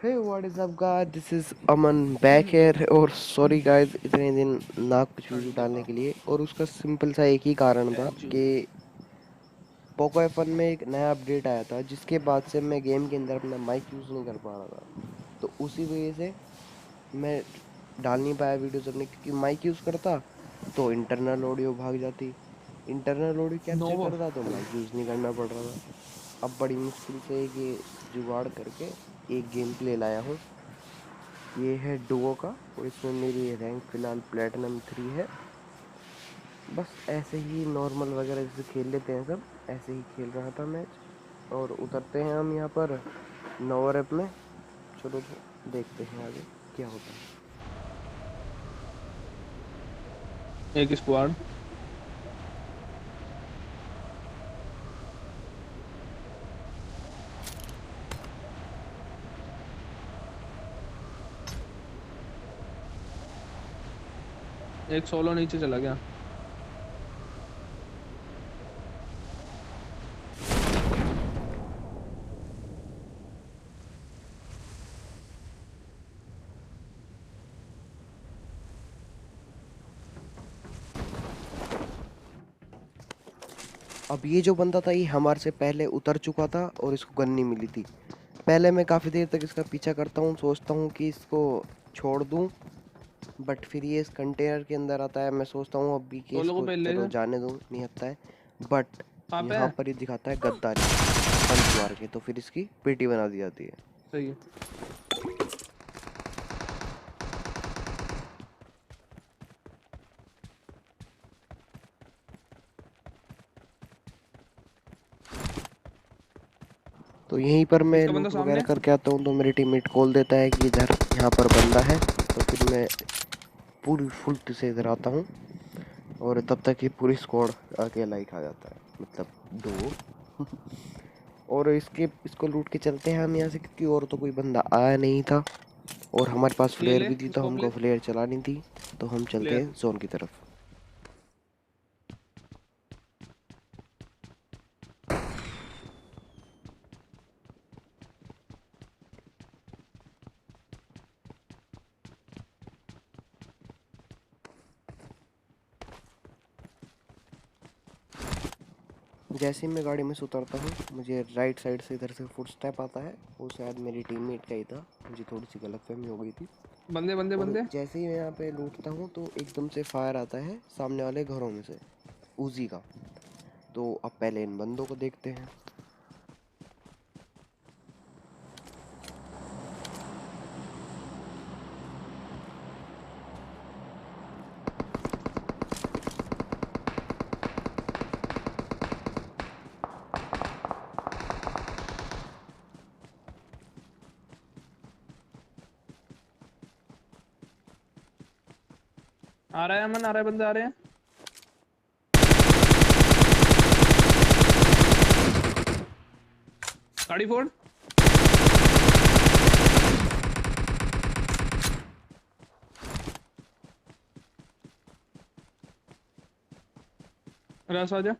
Hey, what is up guys? This is Aman back here और sorry guys इतने दिन ना कुछ वीडियो डालने के लिए। और उसका सिंपल सा एक ही कारण था कि पोको F1 में एक नया अपडेट आया था जिसके बाद से मैं गेम के अंदर अपना माइक यूज़ नहीं कर पा रहा था। तो उसी वजह से मैं डाल नहीं पाया वीडियोस अपने, क्योंकि माइक यूज़ करता तो इंटरनल ऑडियो भाग जाती, इंटरनल ऑडियो कैप्चर नोवो करता तो माइक यूज़ नहीं करना पड़ रहा था। अब बड़ी मुश्किल से ये जुगाड़ करके एक गेम प्ले लाया हूँ। ये है डुओ का और इसमें मेरी रैंक फ़िलहाल प्लेटिनम 3 है। बस ऐसे ही नॉर्मल वगैरह जैसे खेल लेते हैं सब, ऐसे ही खेल रहा था मैच। और उतरते हैं हम यहाँ पर नोवर ऐप में। चलो तो देखते हैं आगे क्या होता है। एक स्क्वाड। एक सोलो नीचे चला गया। अब ये जो बंदा था ये हमारे से पहले उतर चुका था और इसको गन नहीं मिली थी। पहले मैं काफ़ी देर तक इसका पीछा करता हूँ, सोचता हूँ कि इसको छोड़ दूँ, बट फिर ये इस कंटेनर के अंदर आता है। मैं सोचता हूँ अभी कि सोलो को इसको पहले ले चलो जा। जाने दूँ, नहीं हटता है। बट कहाँ पे यहाँ है? पर ये दिखाता है गद्दारी, पंच मार के, तो फिर इसकी पीटी बना दी जाती है। सही है। तो यहीं पर मैं इसका बंदा लूट वगैरह सामने। करके आता हूँ तो मेरी टीममेट कॉल देता है कि इधर यहाँ पर बंदा है। तो फिर मैं पूरी फुल से इधर आता हूँ और तब तक ये पूरी स्क्वाड अकेला ही खा जाता है, मतलब दो। और इसको लूट के चलते हैं हम यहाँ से, क्योंकि और तो कोई बंदा आया नहीं था और हमारे पास ले फ्लेयर ले भी थी तो स्कोप हमको ले। फ्लेयर चलानी थी। तो हम चलते क्लियर। हैं जोन की तरफ। जैसे ही मैं गाड़ी में से उतरता हूँ मुझे राइट साइड से इधर से फुटस्टेप आता है। वो शायद मेरी टीममेट का ही था, मुझे थोड़ी सी गलतफहमी हो गई थी। बंदे बंदे और बंदे। जैसे ही मैं यहाँ पे लूटता हूँ तो एकदम से फायर आता है सामने वाले घरों में से, उजी का। तो अब पहले इन बंदों को देखते हैं। आ रहा है अमन, आ रहा है, बंदे आ रहे हैं। गाड़ी फोड़। रस आ जा।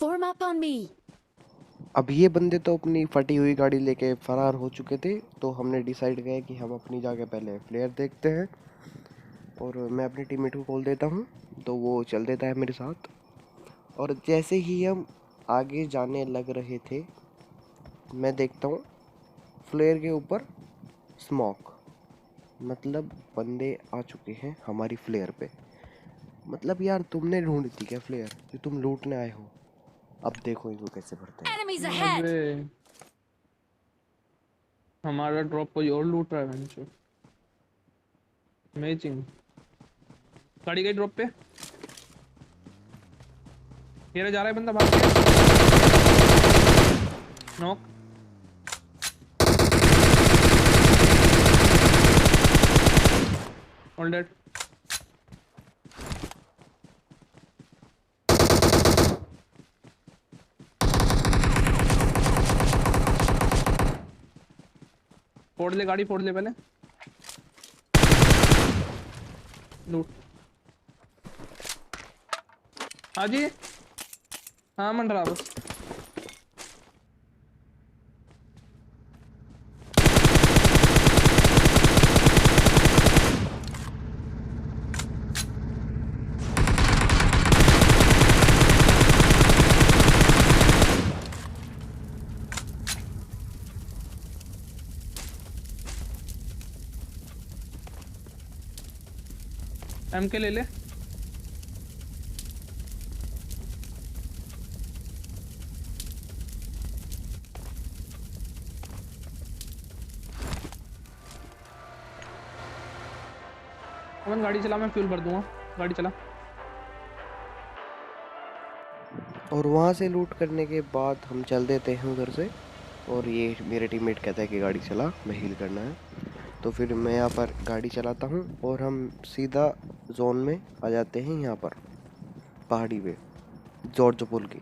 Form up on me. अब ये बंदे तो अपनी फटी हुई गाड़ी लेके फरार हो चुके थे, तो हमने डिसाइड किया कि हम अपनी जगह पहले फ्लेयर देखते हैं। और मैं अपनी टीममेट को कॉल देता हूँ तो वो चल देता है मेरे साथ। और जैसे ही हम आगे जाने लग रहे थे मैं देखता हूँ फ्लेयर के ऊपर स्मोक, मतलब बंदे आ चुके हैं हमारी फ्लेयर पे। मतलब यार तुमने ढूंढी थी क्या फ्लेयर जो तुम लूटने आए हो? अब देखो इनको कैसे भरते हैं। Enemies ahead. अबे हमारा ड्रॉप कोई और लूट रहा है बेंचो। अमेजिंग। गाड़ी गई ड्रॉप पे। ये जा रहा है बंदा भाग के। नॉक। All dead. फोड़ ले गाड़ी, फोड़ ले पहले। लूट। हाँ जी, हाँ मन रहा बस। MK ले ले। अमन गाड़ी चला, मैं फ्यूल भर दूंगा। गाड़ी चला। और वहाँ से लूट करने के बाद हम चल देते हैं उधर से। और ये मेरे टीममेट कहता है कि गाड़ी चला, मैं हील करना है। तो फिर मैं यहाँ पर गाड़ी चलाता हूँ और हम सीधा जोन में आ जाते हैं, यहाँ पर पहाड़ी पे जॉर्ज पुल की।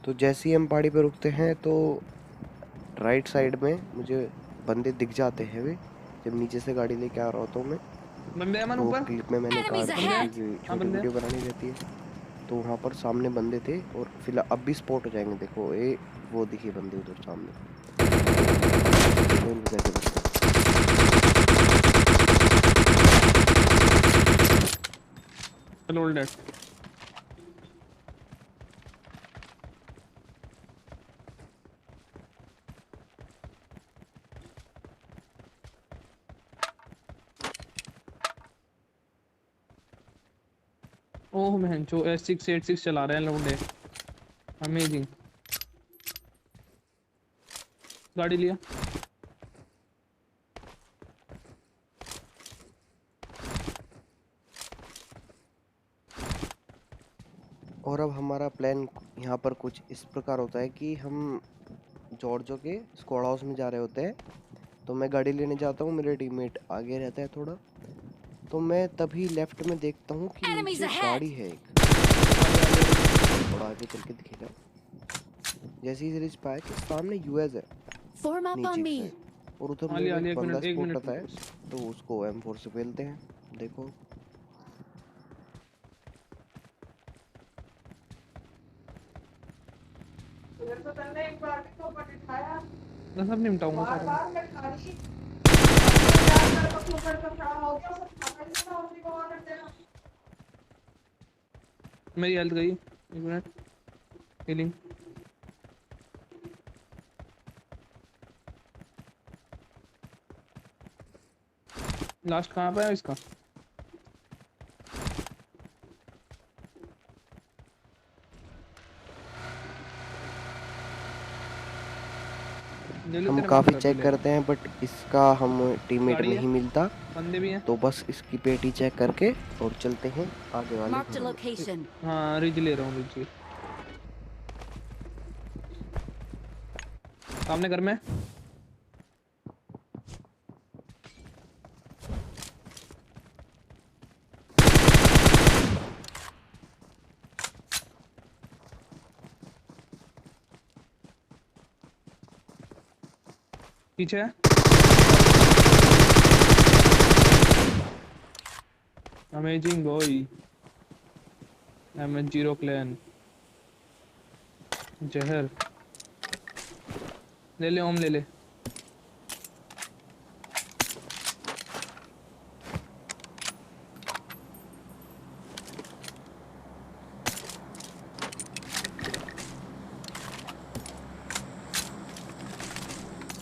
तो जैसे ही हम पहाड़ी पे रुकते हैं तो राइट साइड में मुझे बंदे दिख जाते हैं। वे जब नीचे से गाड़ी लेके आ रहा होता हूँ मैं, बंदे अमन वो ऊपर। क्लिप में मैंने Enemies कहा ahead! कि हाँ, छोटी बंदे। वीडियो बनानी रहती है। तो वहाँ पर सामने बंदे थे और फिलहाल अब भी स्पॉट हो जाएंगे। देखो ये वो दिखे बंदे उधर सामने। देखो इनको कैसे बचते चलो ओल्ड डेट। ओह मैं जो S686 चला रहे हैं लौंडे। अमेजिंग। गाड़ी लिया। और अब हमारा प्लान यहाँ पर कुछ इस प्रकार होता है कि हम जॉर्जो के स्क्वाड हाउस में जा रहे होते हैं। तो मैं गाड़ी लेने जाता हूँ, मेरे टीममेट आगे रहता है थोड़ा। तो मैं तभी लेफ्ट में देखता हूँ कि Enemies नीचे ahead! गाड़ी है एक। थोड़ा आगे चल के दिखेगा। जैसे ही रिच पाया कि सामने यूएस है Form up नीचे on की me. साइड। और उधर आलिया मेरे आलिया, एक एक बंदा मिनट, एक स्पॉट मिनट होता है, रुको। तो उसको M4 से पेलते हैं। देखो मैं सब निपटाऊंगा सारा। मेरी हेल्थ गई, एक मिनट। हीलिंग। लास्ट कहाँ पे है इसका? ले लो, हम तेरे मार्क काफ़ी कर चेक ले। करते हैं बट इसका हम टीममेट गाड़ी है, नहीं मिलता। बंदे भी हैं। तो बस इसकी पेटी चेक करके और चलते हैं आगे वाले Marked a घरों में। location. हाँ रिज ले रहा हूँ, रिज। सामने घर में। पीछे है। Amazing boy. M0 clan. जहर ले ले, ओम ले ले।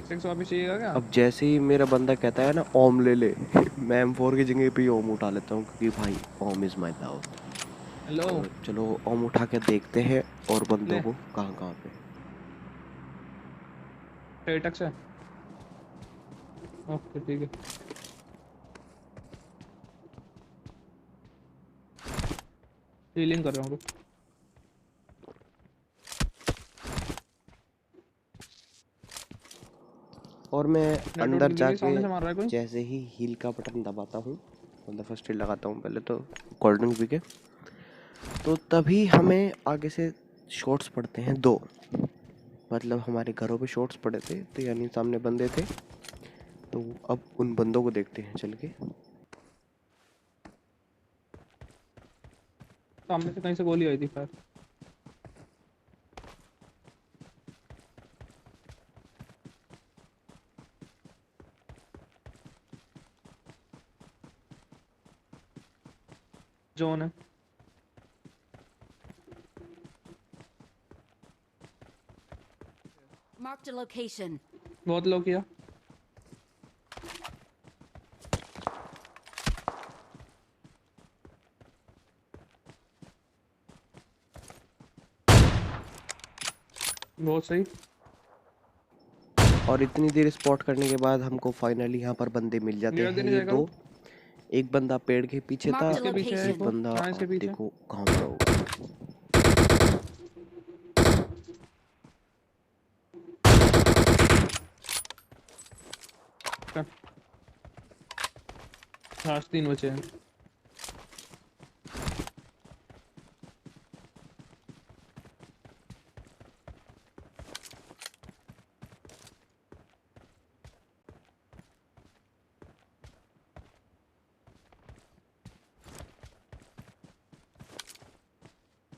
X वापस चाहिएगा क्या? अब जैसे ही मेरा बंदा कहता है ना ओम ले ले, मैं M4 की जगह पे ही ओम उठा लेता हूँ क्योंकि भाई ओम इज माय लव। हेलो और चलो ओम उठा के देखते हैं और बंदों ले। को कहाँ कहाँ पे। पेटक से। ओके ठीक है। हीलिंग कर रहा हूँ। रुक। और मैं नेट अंदर गिरी, जाके सामने से मार रहा है कोई। जैसे ही हील का बटन दबाता हूँ, मतलब फर्स्ट एड लगाता हूँ पहले तो कोल्ड ड्रिंक पी के, तो तभी हमें आगे से शॉट्स पड़ते हैं दो। मतलब हमारे घरों पे शॉट्स पड़े थे, तो यानी सामने बंदे थे। तो अब उन बंदों को देखते हैं चल के। सामने से कहीं से गोली आई थी खैर। जोन है। Marked a location. बहुत लो किया। बहुत सही। और इतनी देर स्पॉट करने के बाद हमको फाइनली यहाँ पर बंदे मिल जाते मेरा हैं। देने ये जाएगा दो, वो। एक बंदा पेड़ के पीछे था, Marked a इसके पीछे है एक location. वो। बंदा हाँ इसके आप पीछे। देखो कहाँ पर होगा। लास्ट 3 बचे हैं।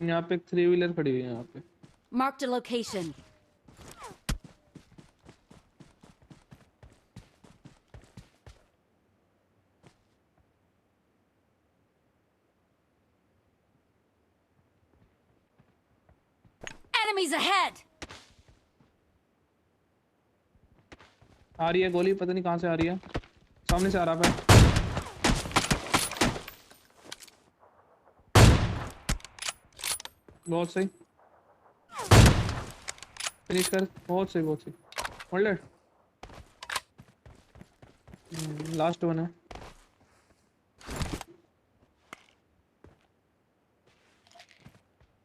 यहाँ पे एक 3 व्हीलर खड़ी हुई है यहाँ पे। Marked a location. Enemies ahead! आ रही है गोली, पता नहीं कहाँ से आ रही है। सामने से आ रहा है। बहुत सही। फिनिश कर। बहुत सही बहुत सही। ऑलराइट। लास्ट वन है।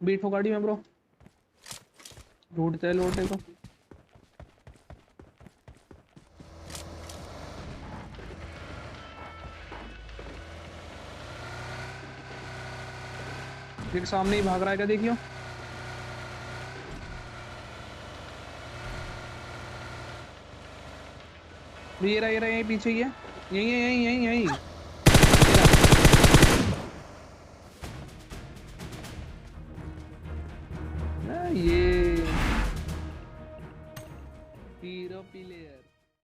बीट हो गाड़ी में ब्रो। ढूंढते हैं लौटे को। एक सामने ही भाग रहा है क्या देखियो। ये रहा यहीं पीछे ही है। यहीं है यहीं यहीं यहीं।